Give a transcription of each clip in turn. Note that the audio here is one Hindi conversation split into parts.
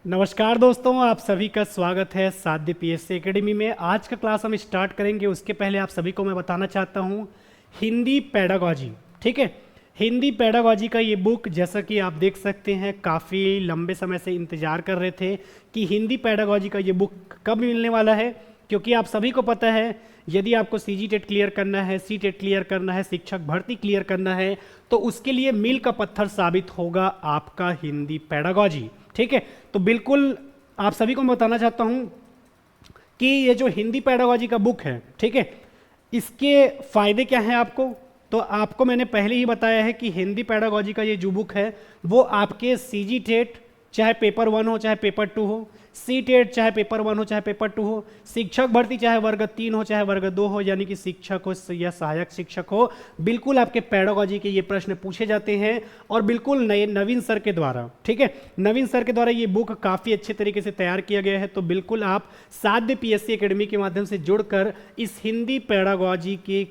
नमस्कार दोस्तों, आप सभी का स्वागत है साध्य पीएससी एकेडमी में। आज का क्लास हम स्टार्ट करेंगे। उसके पहले आप सभी को मैं बताना चाहता हूँ हिंदी पेडागॉजी। ठीक है, हिंदी पेडागॉजी का ये बुक, जैसा कि आप देख सकते हैं, काफ़ी लंबे समय से इंतज़ार कर रहे थे कि हिंदी पेडागॉजी का ये बुक कब मिलने वाला है। क्योंकि आप सभी को पता है, यदि आपको सीजी टेट क्लियर करना है, सी टेट क्लियर करना है, शिक्षक भर्ती क्लियर करना है, तो उसके लिए मील का पत्थर साबित होगा आपका हिंदी पेडागॉजी। ठीक है, तो बिल्कुल आप सभी को मैं बताना चाहता हूं कि ये जो हिंदी पेडागॉजी का बुक है, ठीक है, इसके फायदे क्या हैं आपको। तो आपको मैंने पहले ही बताया है कि हिंदी पेडागॉजी का ये जो बुक है वो आपके सीजी टेट चाहे पेपर 1 हो चाहे पेपर 2 हो, सी टेट चाहे पेपर 1 हो चाहे पेपर 2 हो, शिक्षक भर्ती चाहे वर्ग 3 हो चाहे वर्ग 2 हो, यानी कि शिक्षक हो या सहायक शिक्षक हो, बिल्कुल आपके पेडागॉजी के ये प्रश्न पूछे जाते हैं और बिल्कुल नए नवीन सर के द्वारा। ठीक है, नवीन सर के द्वारा ये बुक काफ़ी अच्छे तरीके से तैयार किया गया है। तो बिल्कुल आप साध्य पीएससी एकेडमी के माध्यम से जुड़कर इस हिंदी पेडागॉजी के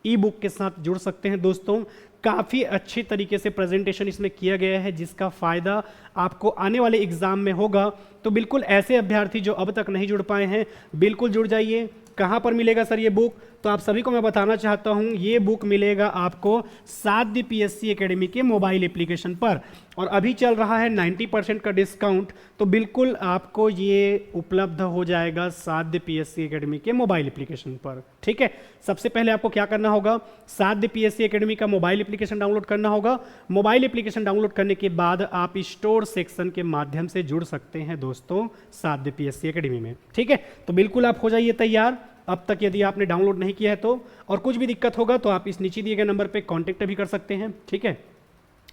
ई बुक के साथ जुड़ सकते हैं। दोस्तों, काफ़ी अच्छी तरीके से प्रेजेंटेशन इसमें किया गया है, जिसका फ़ायदा आपको आने वाले एग्ज़ाम में होगा। तो बिल्कुल ऐसे अभ्यर्थी जो अब तक नहीं जुड़ पाए हैं, बिल्कुल जुड़ जाइए। कहाँ पर मिलेगा सर ये बुक? तो आप सभी को मैं बताना चाहता हूँ, ये बुक मिलेगा आपको साध्य पीएससी एकेडमी के मोबाइल एप्लीकेशन पर, और अभी चल रहा है 90% का डिस्काउंट। तो बिल्कुल आपको ये उपलब्ध हो जाएगा साध्य पीएससी एकेडमी के मोबाइल एप्लीकेशन पर। ठीक है, सबसे पहले आपको क्या करना होगा, साध्य पीएससी एकेडमी का मोबाइल एप्लीकेशन डाउनलोड करना होगा। मोबाइल एप्लीकेशन डाउनलोड करने के बाद आप स्टोर सेक्शन के माध्यम से जुड़ सकते हैं दोस्तों साध्य पीएससी एकेडमी में। ठीक है, तो बिल्कुल आप हो जाइए तैयार अब तक, यदि आपने डाउनलोड नहीं किया है तो। और कुछ भी दिक्कत होगा तो आप इस नीचे दिए गए नंबर पे कांटेक्ट भी कर सकते हैं। ठीक है,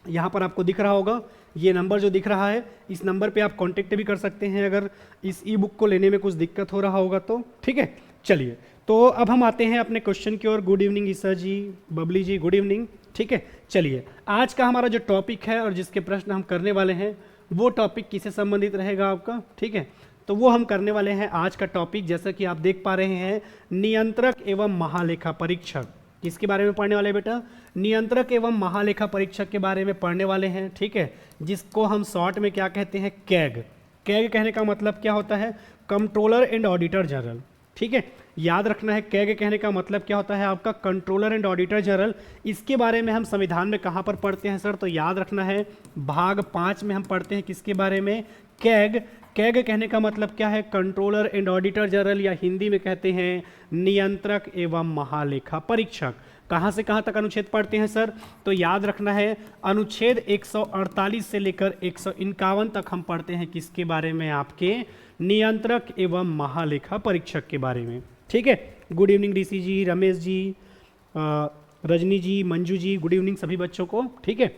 यहाँ पर आपको दिख रहा होगा ये नंबर जो दिख रहा है, इस नंबर पे आप कांटेक्ट भी कर सकते हैं अगर इस ई बुक को लेने में कुछ दिक्कत हो रहा होगा तो। ठीक है, चलिए तो अब हम आते हैं अपने क्वेश्चन की ओर। गुड इवनिंग ईसा जी, बबली जी, गुड इवनिंग। ठीक है, चलिए आज का हमारा जो टॉपिक है और जिसके प्रश्न हम करने वाले हैं, वो टॉपिक किससे संबंधित रहेगा आपका। ठीक है, तो वो हम करने वाले हैं आज का टॉपिक, जैसा कि आप देख पा रहे हैं, नियंत्रक एवं महालेखा परीक्षक। किसके बारे में पढ़ने वाले बेटा? नियंत्रक एवं महालेखा परीक्षक के बारे में पढ़ने वाले हैं। ठीक है, जिसको हम शॉर्ट में क्या कहते हैं, कैग। कैग कहने का मतलब क्या होता है? Controller and auditor general. ठीक है, याद रखना है, कैग कहने का मतलब क्या होता है आपका, कंट्रोलर एंड ऑडिटर जनरल। इसके बारे में हम संविधान में कहाँ पर पढ़ते हैं सर? तो याद रखना है, भाग 5 में हम पढ़ते हैं किसके बारे में, कैग। कैग कहने का मतलब क्या है, कंट्रोलर एंड ऑडिटर जनरल, या हिंदी में कहते हैं नियंत्रक एवं महालेखा परीक्षक। कहाँ से कहाँ तक अनुच्छेद पढ़ते हैं सर? तो याद रखना है, अनुच्छेद 148 से लेकर 151 तक हम पढ़ते हैं किसके बारे में, आपके नियंत्रक एवं महालेखा परीक्षक के बारे में। ठीक है, गुड इवनिंग डीसी जी, रमेश जी, रजनी जी, मंजू जी, गुड इवनिंग सभी बच्चों को। ठीक है,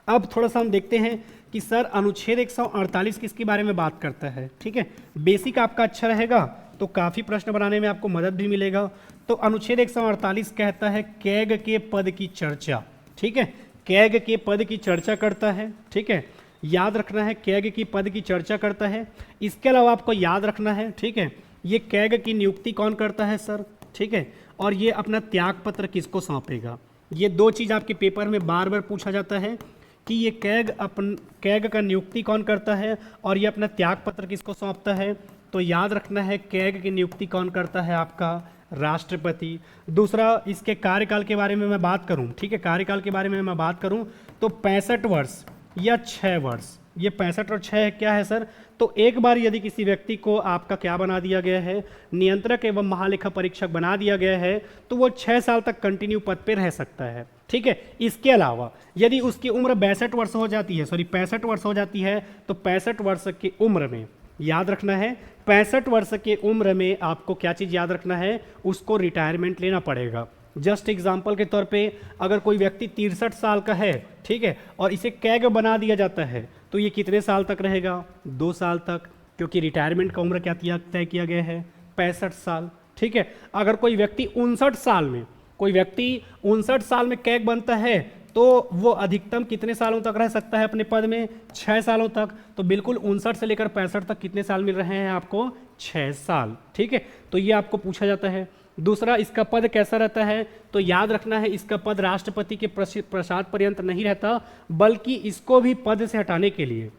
अब थोड़ा सा हम देखते हैं कि सर अनुच्छेद 148 किसके बारे में बात करता है। ठीक है, बेसिक आपका अच्छा रहेगा तो काफ़ी प्रश्न बनाने में आपको मदद भी मिलेगा। तो अनुच्छेद 148 कहता है कैग के पद की चर्चा। ठीक है, कैग के पद की चर्चा करता है। ठीक है, याद रखना है, कैग की पद की चर्चा करता है। इसके अलावा आपको याद रखना है, ठीक है, ये कैग की नियुक्ति कौन करता है सर? ठीक है, और ये अपना त्याग पत्र किसको सौंपेगा? ये दो चीज़ आपके पेपर में बार बार पूछा जाता है कि ये कैग का नियुक्ति कौन करता है और ये अपना त्याग पत्र किसको सौंपता है। तो याद रखना है, कैग की नियुक्ति कौन करता है, आपका राष्ट्रपति। दूसरा, इसके कार्यकाल के बारे में मैं बात करूं, ठीक है, कार्यकाल के बारे में मैं बात करूं तो 65 वर्ष या 6 वर्ष। ये 65 और 6 क्या है सर? तो एक बार यदि किसी व्यक्ति को आपका क्या बना दिया गया है, नियंत्रक एवं महालेखा परीक्षक बना दिया गया है, तो वो 6 साल तक कंटिन्यू पद पे रह सकता है। ठीक है, इसके अलावा यदि उसकी उम्र 62 वर्ष हो जाती है, 65 वर्ष हो जाती है, तो 65 वर्ष की उम्र में, याद रखना है, 65 वर्ष की उम्र में आपको क्या चीज़ याद रखना है, उसको रिटायरमेंट लेना पड़ेगा। जस्ट एग्जाम्पल के तौर पे, अगर कोई व्यक्ति 63 साल का है, ठीक है, और इसे कैग बना दिया जाता है, तो ये कितने साल तक रहेगा? 2 साल तक, क्योंकि रिटायरमेंट का उम्र क्या तय किया गया है, 65 साल। ठीक है, अगर कोई व्यक्ति 59 साल में, कोई व्यक्ति 59 साल में कैग बनता है, तो वो अधिकतम कितने सालों तक रह सकता है अपने पद में? 6 सालों तक। तो बिल्कुल 59 से लेकर 65 तक कितने साल मिल रहे हैं आपको? 6 साल। ठीक है, तो ये आपको पूछा जाता है। दूसरा, इसका पद कैसा रहता है? तो याद रखना है, इसका पद राष्ट्रपति के प्रसाद पर्यंत नहीं रहता, बल्कि इसको भी पद से हटाने के लिए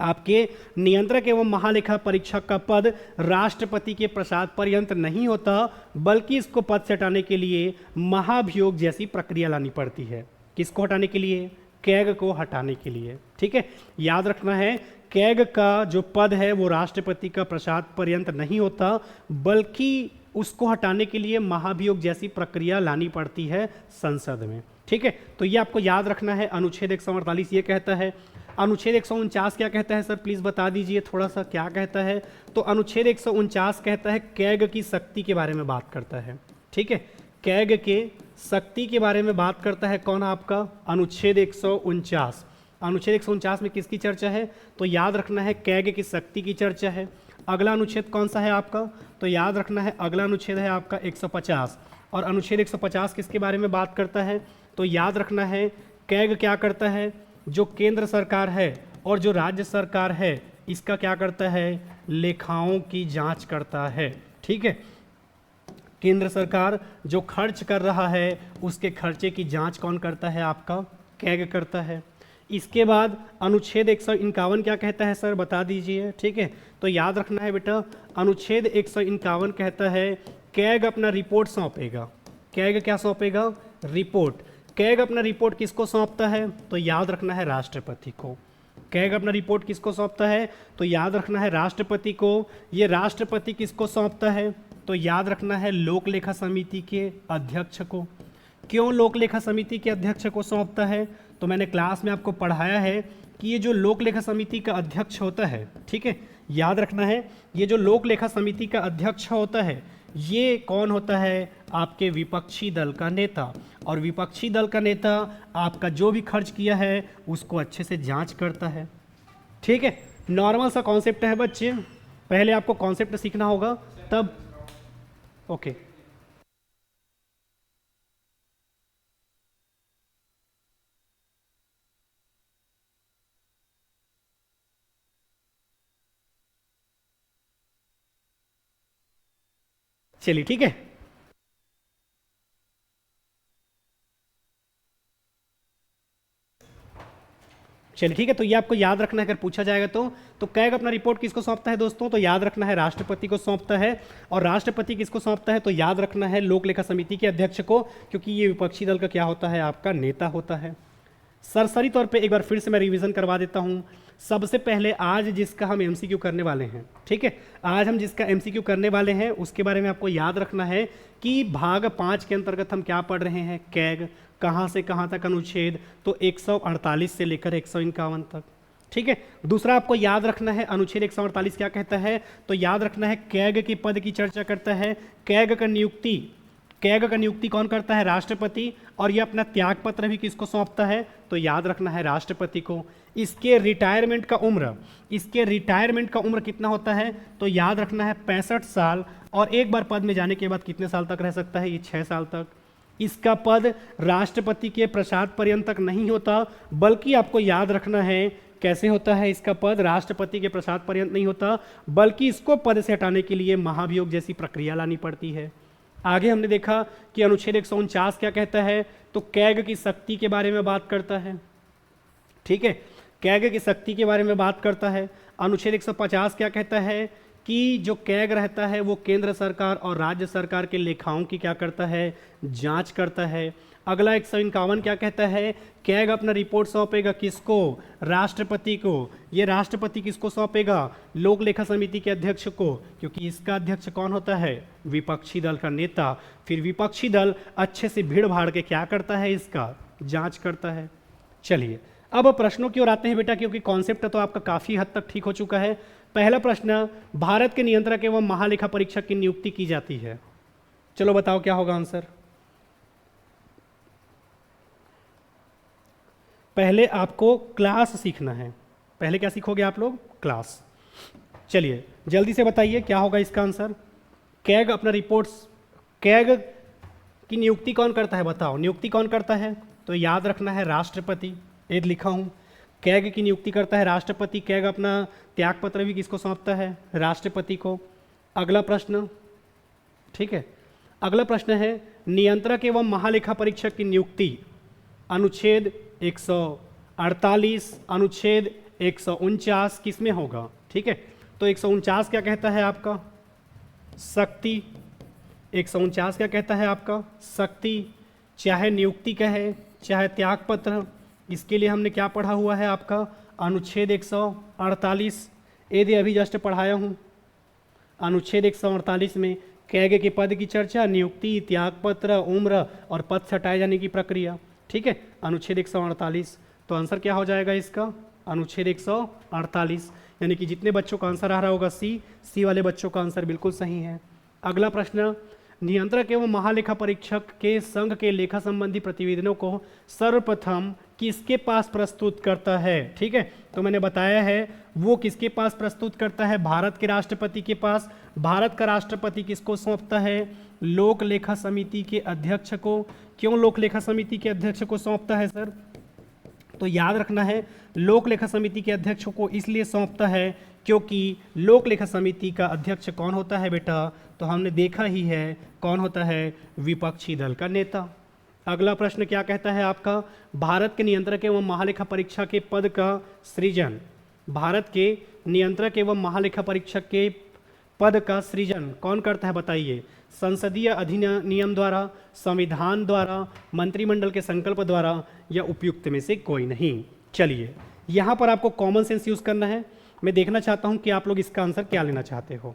आपके नियंत्रक एवं महालेखा परीक्षक का पद राष्ट्रपति के प्रसाद पर्यंत नहीं होता, बल्कि इसको पद से हटाने के लिए महाभियोग जैसी प्रक्रिया लानी पड़ती है। किसको हटाने के लिए? कैग को हटाने के लिए। ठीक है, याद रखना है कैग का जो पद है वो राष्ट्रपति का प्रसाद पर्यंत नहीं होता, बल्कि उसको हटाने के लिए महाभियोग जैसी प्रक्रिया लानी पड़ती है संसद में। ठीक है, तो ये आपको याद रखना है। अनुच्छेद 148 ये कहता है। अनुच्छेद 149 क्या कहता है सर, प्लीज बता दीजिए थोड़ा सा, क्या कहता है? तो अनुच्छेद 149 कहता है कैग की शक्ति के बारे में बात करता है। ठीक है, कैग के शक्ति के बारे में बात करता है कौन? आपका अनुच्छेद 149। अनुच्छेद 149 में किसकी चर्चा है? तो याद रखना है कैग की शक्ति की चर्चा है। अगला अनुच्छेद कौन सा है आपका? तो याद रखना है अगला अनुच्छेद है आपका 150। और अनुच्छेद 150 किसके बारे में बात करता है? तो याद रखना है कैग क्या करता है? जो केंद्र सरकार है और जो राज्य सरकार है इसका क्या करता है? लेखाओं की जांच करता है। ठीक है, केंद्र सरकार जो खर्च कर रहा है उसके खर्चे की जांच कौन करता है? आपका कैग करता है। इसके बाद अनुच्छेद 151 क्या कहता है सर, बता दीजिए। ठीक है, तो याद रखना है बेटा अनुच्छेद 151 कहता है कैग अपना रिपोर्ट सौंपेगा। कैग क्या सौंपेगा? रिपोर्ट। कैग अपना रिपोर्ट किसको सौंपता है? तो याद रखना है राष्ट्रपति को। कैग अपना रिपोर्ट किसको सौंपता है? तो याद रखना है राष्ट्रपति को। ये राष्ट्रपति किसको सौंपता है? तो याद रखना है लोक लेखा समिति के अध्यक्ष को। क्यों लोक लेखा समिति के अध्यक्ष को सौंपता है? तो मैंने क्लास में आपको पढ़ाया है कि ये जो लोक लेखा समिति का अध्यक्ष होता है, ठीक है, याद रखना है ये जो लोक लेखा समिति का अध्यक्ष होता है ये कौन होता है? आपके विपक्षी दल का नेता। और विपक्षी दल का नेता आपका जो भी खर्च किया है उसको अच्छे से जांच करता है। ठीक है, नॉर्मल सा कॉन्सेप्ट है बच्चे, पहले आपको कॉन्सेप्ट सीखना होगा तब। ओके, चलिए ठीक है। चलिए ठीक है, तो ये आपको याद रखना है अगर पूछा जाएगा तो कैग अपना रिपोर्ट किसको सौंपता है दोस्तों? तो याद रखना है राष्ट्रपति को सौंपता है। और राष्ट्रपति किसको सौंपता है? तो याद रखना है लोक लेखा समिति के अध्यक्ष को, क्योंकि ये विपक्षी दल का क्या होता है? आपका नेता होता है। सरसरी तौर पे एक बार फिर से मैं रिवीजन करवा देता हूँ। सबसे पहले आज जिसका हम एमसीक्यू करने वाले हैं, ठीक है, आज हम जिसका एमसीक्यू करने वाले हैं उसके बारे में आपको याद रखना है कि भाग 5 के अंतर्गत हम क्या पढ़ रहे हैं? कैग। कहाँ से कहाँ तक अनुच्छेद? तो 148 से लेकर 151 तक। ठीक है, दूसरा आपको याद रखना है अनुच्छेद 148 क्या कहता है? तो याद रखना है कैग के पद की चर्चा करता है। कैग का नियुक्ति कौन करता है? राष्ट्रपति। और ये अपना त्याग पत्र भी किसको सौंपता है? तो याद रखना है राष्ट्रपति को। इसके रिटायरमेंट का उम्र कितना होता है? तो याद रखना है 65 साल। और एक बार पद में जाने के बाद कितने साल तक रह सकता है? ये 6 साल तक। इसका पद राष्ट्रपति के प्रसाद पर्यंत तक नहीं होता, बल्कि आपको याद रखना है कैसे होता है इसका पद? राष्ट्रपति के प्रसाद पर्यंत नहीं होता, बल्कि इसको पद से हटाने के लिए महाभियोग जैसी प्रक्रिया लानी पड़ती है। आगे हमने देखा कि अनुच्छेद 149 क्या कहता है? तो कैग की शक्ति के बारे में बात करता है। ठीक है, कैग की शक्ति के बारे में बात करता है। अनुच्छेद 150 क्या कहता है? कि जो कैग रहता है वो केंद्र सरकार और राज्य सरकार के लेखाओं की क्या करता है? जांच करता है। अगला 151 क्या कहता है? कैग अपना रिपोर्ट सौंपेगा किसको? राष्ट्रपति को। ये राष्ट्रपति किसको सौंपेगा? लोक लेखा समिति के अध्यक्ष को, क्योंकि इसका अध्यक्ष कौन होता है? विपक्षी दल का नेता। फिर विपक्षी दल अच्छे से भीड़ भाड़ के क्या करता है? इसका जांच करता है। चलिए अब प्रश्नों की ओर आते हैं बेटा, क्योंकि कॉन्सेप्ट तो आपका काफ़ी हद तक ठीक हो चुका है। पहला प्रश्न, भारत के नियंत्रक एवं महालेखा परीक्षक की नियुक्ति की जाती है। चलो बताओ क्या होगा आंसर। पहले आपको क्लास सीखना है। पहले क्या सीखोगे आप लोग? क्लास। चलिए जल्दी से बताइए क्या होगा इसका आंसर। कैग अपना रिपोर्ट्स, कैग की नियुक्ति कौन करता है? बताओ नियुक्ति कौन करता है? तो याद रखना है राष्ट्रपति। एक लिखा हूं, कैग की नियुक्ति करता है राष्ट्रपति। कैग अपना त्यागपत्र भी किसको सौंपता है? राष्ट्रपति को। अगला प्रश्न, ठीक है, अगला प्रश्न है नियंत्रक एवं महालेखा परीक्षक की नियुक्ति अनुच्छेद 148, अनुच्छेद 149 किस में होगा, ठीक है। तो 149 क्या कहता है आपका, शक्ति। 149 क्या कहता है आपका, शक्ति। चाहे नियुक्ति कहे चाहे त्यागपत्र, इसके लिए हमने क्या पढ़ा हुआ है आपका, अनुच्छेद 148। यदि अभी जस्ट पढ़ाया हूँ, अनुच्छेद 148 में कैगे के पद की चर्चा, नियुक्ति, त्यागपत्र, उम्र और पद से हटाए जाने की प्रक्रिया, ठीक है, अनुच्छेद 148। तो आंसर क्या हो जाएगा इसका, अनुच्छेद 148। यानी कि जितने बच्चों का आंसर आ रहा होगा सी वाले बच्चों का आंसर बिल्कुल सही है। अगला प्रश्न, नियंत्रक एवं महालेखा परीक्षक के संघ के लेखा संबंधी प्रतिवेदनों को सर्वप्रथम किसके पास प्रस्तुत करता है, ठीक है। तो मैंने बताया है वो किसके पास प्रस्तुत करता है, भारत के राष्ट्रपति के पास। भारत का राष्ट्रपति किसको सौंपता है, लोक लेखा समिति के अध्यक्ष को। क्यों लोक लेखा समिति के अध्यक्ष को सौंपता है सर, तो याद रखना है लोक लेखा समिति के अध्यक्ष को इसलिए सौंपता है क्योंकि लोक लेखा समिति का अध्यक्ष कौन होता है बेटा, तो हमने देखा ही है कौन होता है, विपक्षी दल का नेता। अगला प्रश्न क्या कहता है आपका, भारत के नियंत्रक एवं महालेखा परीक्षा के पद का सृजन, भारत के नियंत्रक एवं महालेखा परीक्षक के पद का सृजन कौन करता है बताइए, संसदीय अधिनियम द्वारा, संविधान द्वारा, मंत्रिमंडल के संकल्प द्वारा या उपयुक्त में से कोई नहीं। चलिए यहाँ पर आपको कॉमन सेंस यूज करना है। मैं देखना चाहता हूं कि आप लोग इसका आंसर क्या लेना चाहते हो।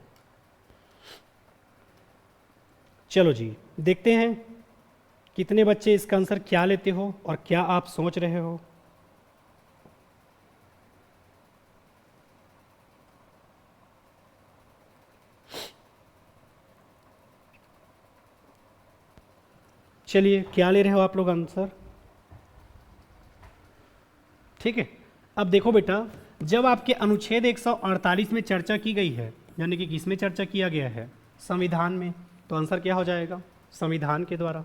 चलो जी देखते हैं कितने बच्चे इसका आंसर क्या लेते हो और क्या आप सोच रहे हो। चलिए क्या ले रहे हो आप लोग आंसर, ठीक है। अब देखो बेटा, जब आपके अनुच्छेद 148 में चर्चा की गई है, यानी कि किसमें चर्चा किया गया है, संविधान में, तो आंसर क्या हो जाएगा, संविधान के द्वारा।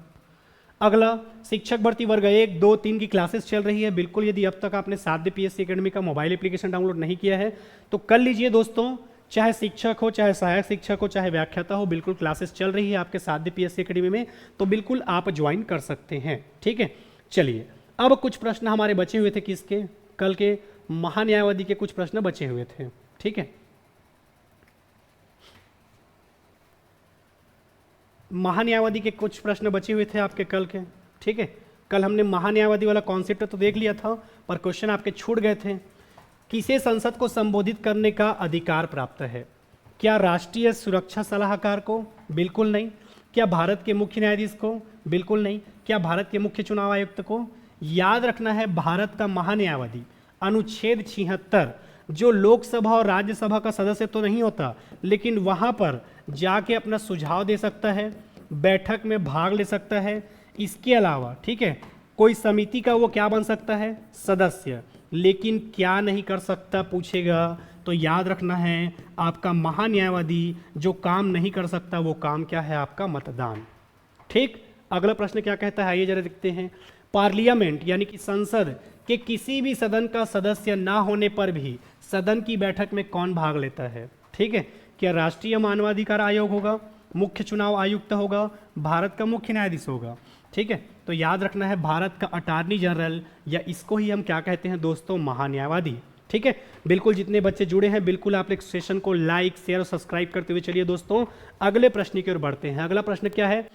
अगला, शिक्षक भर्ती वर्ग 1, 2, 3 की क्लासेस चल रही है। बिल्कुल यदि अब तक आपने साध्य पीएससी एकेडमी का मोबाइल एप्लीकेशन डाउनलोड नहीं किया है तो कर लीजिए दोस्तों। चाहे शिक्षक हो, चाहे सहायक शिक्षक हो, चाहे व्याख्याता हो, बिल्कुल क्लासेस चल रही है आपके साध्य पीएससी एकेडमी में, तो बिल्कुल आप ज्वाइन कर सकते हैं, ठीक है। चलिए अब कुछ प्रश्न हमारे बचे हुए थे, किसके, कल के महान्यायवादी के कुछ प्रश्न बचे हुए थे, ठीक है। महान्यायवादी के कुछ प्रश्न बचे हुए थे आपके कल के, ठीक है। कल हमने महान्यायवादी वाला कॉन्सेप्ट तो देख लिया था, पर क्वेश्चन आपके छूट गए थे। किसे संसद को संबोधित करने का अधिकार प्राप्त है, क्या राष्ट्रीय सुरक्षा सलाहकार को, बिल्कुल नहीं। क्या भारत के मुख्य न्यायाधीश को, बिल्कुल नहीं। क्या भारत के मुख्य चुनाव आयुक्त को। याद रखना है भारत का महान्यायवादी अनुच्छेद 76 जो लोकसभा और राज्यसभा का सदस्य तो नहीं होता, लेकिन वहां पर जाके अपना सुझाव दे सकता है, बैठक में भाग ले सकता है। इसके अलावा, ठीक है, कोई समिति का वो क्या बन सकता है, सदस्य, लेकिन क्या नहीं कर सकता पूछेगा तो याद रखना है आपका महान्यायवादी जो काम नहीं कर सकता वो काम क्या है आपका, मतदान, ठीक। अगला प्रश्न क्या कहता है, आइए जरा देखते हैं। पार्लियामेंट यानी कि संसद के किसी भी सदन का सदस्य ना होने पर भी सदन की बैठक में कौन भाग लेता है, ठीक है। क्या राष्ट्रीय मानवाधिकार आयोग होगा, मुख्य चुनाव आयुक्त होगा, भारत का मुख्य न्यायाधीश होगा, ठीक है। तो याद रखना है भारत का अटॉर्नी जनरल, या इसको ही हम क्या कहते हैं दोस्तों, महान्यायवादी, ठीक है। बिल्कुल जितने बच्चे जुड़े हैं बिल्कुल आप एक सेशन को लाइक शेयर और सब्सक्राइब करते हुए चलिए दोस्तों अगले प्रश्न की ओर बढ़ते हैं। अगला प्रश्न क्या है,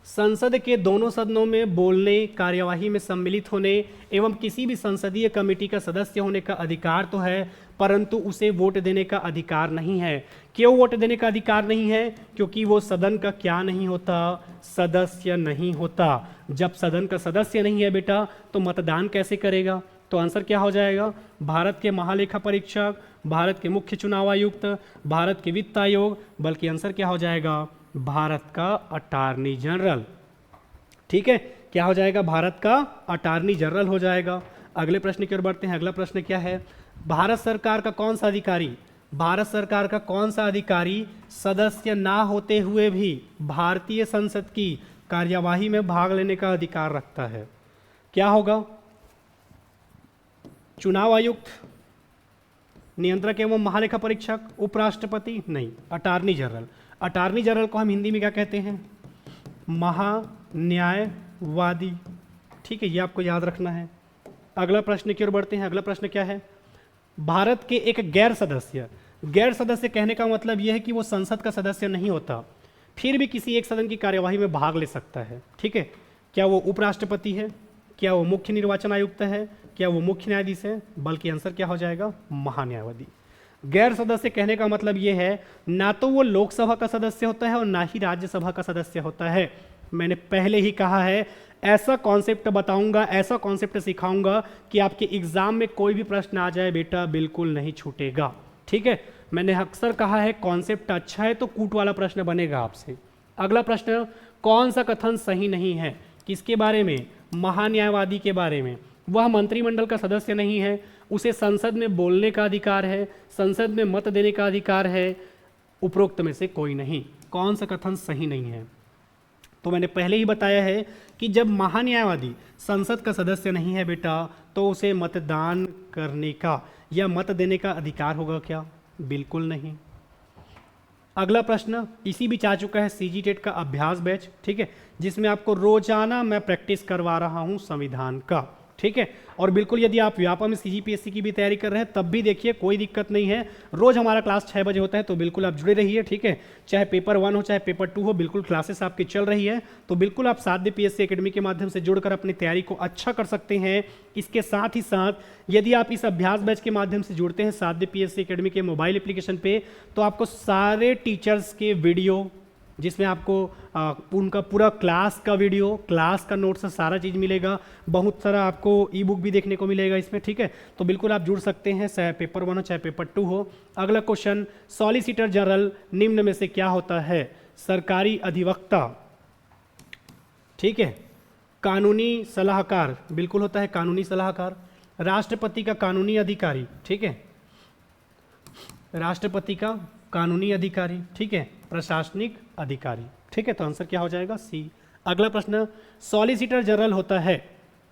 संसद के दोनों सदनों में बोलने, कार्यवाही में सम्मिलित होने एवं किसी भी संसदीय कमेटी का सदस्य होने का अधिकार तो है, परंतु उसे वोट देने का अधिकार नहीं है। क्यों वोट देने का अधिकार नहीं है, क्योंकि वो सदन का क्या नहीं होता, सदस्य नहीं होता। जब सदन का सदस्य नहीं है बेटा तो मतदान कैसे करेगा, तो आंसर क्या हो जाएगा, भारत के महालेखा परीक्षक, भारत के मुख्य चुनाव आयुक्त, भारत के वित्त आयोग, बल्कि आंसर क्या हो जाएगा, भारत का अटॉर्नी जनरल, ठीक है। क्या हो जाएगा, भारत का अटॉर्नी जनरल हो जाएगा। अगले प्रश्न की ओर बढ़ते हैं। अगला प्रश्न क्या है, भारत सरकार का कौन सा अधिकारी, भारत सरकार का कौन सा अधिकारी सदस्य ना होते हुए भी भारतीय संसद की कार्यवाही में भाग लेने का अधिकार रखता है, क्या होगा, चुनाव आयुक्त, नियंत्रक एवं महालेखा परीक्षक, उपराष्ट्रपति, नहीं, अटॉर्नी जनरल। अटॉर्नी जनरल को हम हिंदी में क्या कहते हैं, महान्यायवादी, ठीक है, ये आपको याद रखना है। अगला प्रश्न की ओर बढ़ते हैं। अगला प्रश्न क्या है? भारत के एक गैर सदस्य कहने का मतलब यह है कि वो संसद का सदस्य नहीं होता, फिर भी किसी एक सदन की कार्यवाही में भाग ले सकता है। ठीक है, क्या वो उपराष्ट्रपति है, क्या वो मुख्य निर्वाचन आयुक्त है, क्या वो मुख्य न्यायाधीश है? बल्कि आंसर क्या हो जाएगा? महान्यायवादी। गैर सदस्य कहने का मतलब ये है ना तो वो लोकसभा का सदस्य होता है और ना ही राज्यसभा का सदस्य होता है। मैंने पहले ही कहा है, ऐसा कॉन्सेप्ट बताऊंगा, ऐसा कॉन्सेप्ट सिखाऊंगा कि आपके एग्जाम में कोई भी प्रश्न आ जाए बेटा बिल्कुल नहीं छूटेगा। ठीक है, मैंने अक्सर कहा है कॉन्सेप्ट अच्छा है तो कूट वाला प्रश्न बनेगा आपसे। अगला प्रश्न, कौन सा कथन सही नहीं है? किसके बारे में? महान्यायवादी के बारे में। वह मंत्रिमंडल का सदस्य नहीं है, उसे संसद में बोलने का अधिकार है, संसद में मत देने का अधिकार है, उपरोक्त में से कोई नहीं। कौन सा कथन सही नहीं है? तो मैंने पहले ही बताया है कि जब महान्यायवादी संसद का सदस्य नहीं है बेटा, तो उसे मतदान करने का या मत देने का अधिकार होगा क्या? बिल्कुल नहीं। अगला प्रश्न इसी बीच आ चुका है, सीजी टेट का अभ्यास बैच। ठीक है, जिसमें आपको रोजाना मैं प्रैक्टिस करवा रहा हूं संविधान का। ठीक है, और बिल्कुल यदि आप व्यापम में सीजीपीएससी की भी तैयारी कर रहे हैं तब भी देखिए, कोई दिक्कत नहीं है। रोज हमारा क्लास 6 बजे होता है, तो बिल्कुल आप जुड़े रहिए। ठीक है, चाहे पेपर 1 हो चाहे पेपर 2 हो, बिल्कुल क्लासेस आपकी चल रही है, तो बिल्कुल आप साध्य पीएससी एकेडमी के माध्यम से जुड़कर अपनी तैयारी को अच्छा कर सकते हैं। इसके साथ ही साथ यदि आप इस अभ्यास बैच के माध्यम से जुड़ते हैं साध्य पीएससी एकेडमी के मोबाइल एप्लीकेशन पे, तो आपको सारे टीचर्स के वीडियो, जिसमें आपको उनका पूरा क्लास का वीडियो, क्लास का नोट्स, सारा चीज़ मिलेगा। बहुत सारा आपको ई बुक भी देखने को मिलेगा इसमें। ठीक है, तो बिल्कुल आप जुड़ सकते हैं, चाहे पेपर 1 हो चाहे पेपर 2 हो। अगला क्वेश्चन, सॉलिसिटर जनरल निम्न में से क्या होता है? सरकारी अधिवक्ता, ठीक है, कानूनी सलाहकार, बिल्कुल होता है कानूनी सलाहकार, राष्ट्रपति का कानूनी अधिकारी, ठीक है, राष्ट्रपति का कानूनी अधिकारी, ठीक है, प्रशासनिक अधिकारी। ठीक है, तो आंसर क्या हो जाएगा? सी। अगला प्रश्न, सॉलिसिटर जनरल होता है,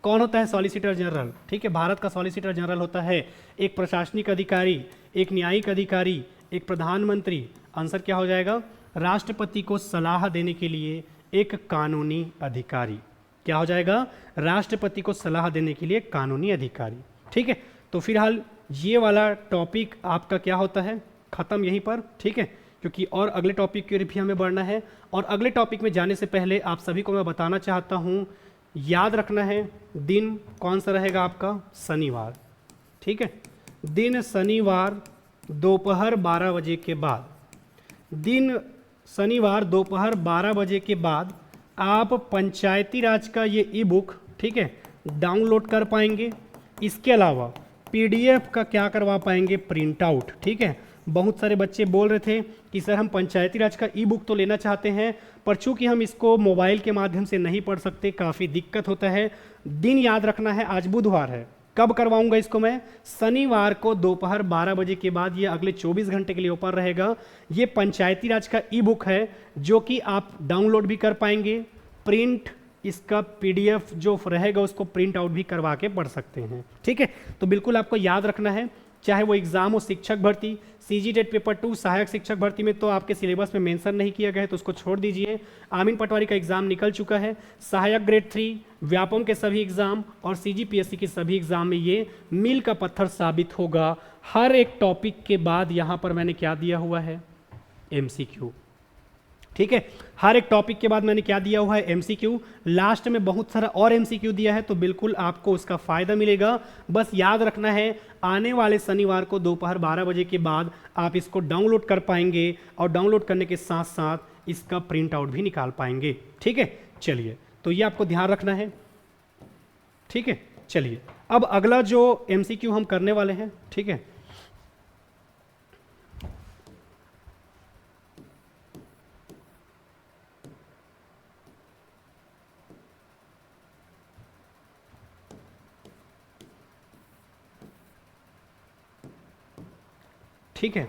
कौन होता है सॉलिसिटर जनरल? ठीक है, भारत का सॉलिसिटर जनरल होता है एक प्रशासनिक अधिकारी, एक न्यायिक अधिकारी, एक प्रधानमंत्री। आंसर क्या हो जाएगा? राष्ट्रपति को सलाह देने के लिए एक कानूनी अधिकारी। क्या हो जाएगा? राष्ट्रपति को सलाह देने के लिए कानूनी अधिकारी। ठीक है, तो फिलहाल ये वाला टॉपिक आपका क्या होता है, खत्म यहीं पर। ठीक है, क्योंकि और अगले टॉपिक की ओर भी हमें बढ़ना है। और अगले टॉपिक में जाने से पहले आप सभी को मैं बताना चाहता हूँ, याद रखना है दिन कौन सा रहेगा आपका? शनिवार। ठीक है, दिन शनिवार दोपहर 12 बजे के बाद, दिन शनिवार दोपहर 12 बजे के बाद आप पंचायती राज का ये ई बुक, ठीक है, डाउनलोड कर पाएंगे। इसके अलावा पीडीएफ का क्या करवा पाएंगे? Print out. ठीक है, बहुत सारे बच्चे बोल रहे थे कि सर हम पंचायती राज का ई बुक तो लेना चाहते हैं, पर चूंकि हम इसको मोबाइल के माध्यम से नहीं पढ़ सकते, काफ़ी दिक्कत होता है। दिन याद रखना है, आज बुधवार है। कब करवाऊंगा इसको मैं? शनिवार को दोपहर 12 बजे के बाद। ये अगले 24 घंटे के लिए ओपन रहेगा। ये पंचायती राज का ई बुक है जो कि आप डाउनलोड भी कर पाएंगे, प्रिंट इसका पीडीएफ जो रहेगा उसको प्रिंट आउट भी करवा के पढ़ सकते हैं। ठीक है, तो बिल्कुल आपको याद रखना है, चाहे वो एग्जाम हो शिक्षक भर्ती, सीजी टेट पेपर 2, सहायक शिक्षक भर्ती में तो आपके सिलेबस में मेंशन नहीं किया गया है तो उसको छोड़ दीजिए। आमीन पटवारी का एग्जाम निकल चुका है, सहायक ग्रेड 3, व्यापम के सभी एग्जाम और सीजीपीएससी के सभी एग्जाम में ये मील का पत्थर साबित होगा। हर एक टॉपिक के बाद यहाँ पर मैंने क्या दिया हुआ है? एमसीक्यू। ठीक है, हर एक टॉपिक के बाद मैंने क्या दिया हुआ है? एमसीक्यू। लास्ट में बहुत सारा और एमसीक्यू दिया है, तो बिल्कुल आपको उसका फायदा मिलेगा। बस याद रखना है, आने वाले शनिवार को दोपहर 12 बजे के बाद आप इसको डाउनलोड कर पाएंगे और डाउनलोड करने के साथ साथ इसका प्रिंट आउट भी निकाल पाएंगे। ठीक है, चलिए, तो ये आपको ध्यान रखना है। ठीक है, चलिए, अब अगला जो एमसीक्यू हम करने वाले हैं, ठीक है, ठीक है,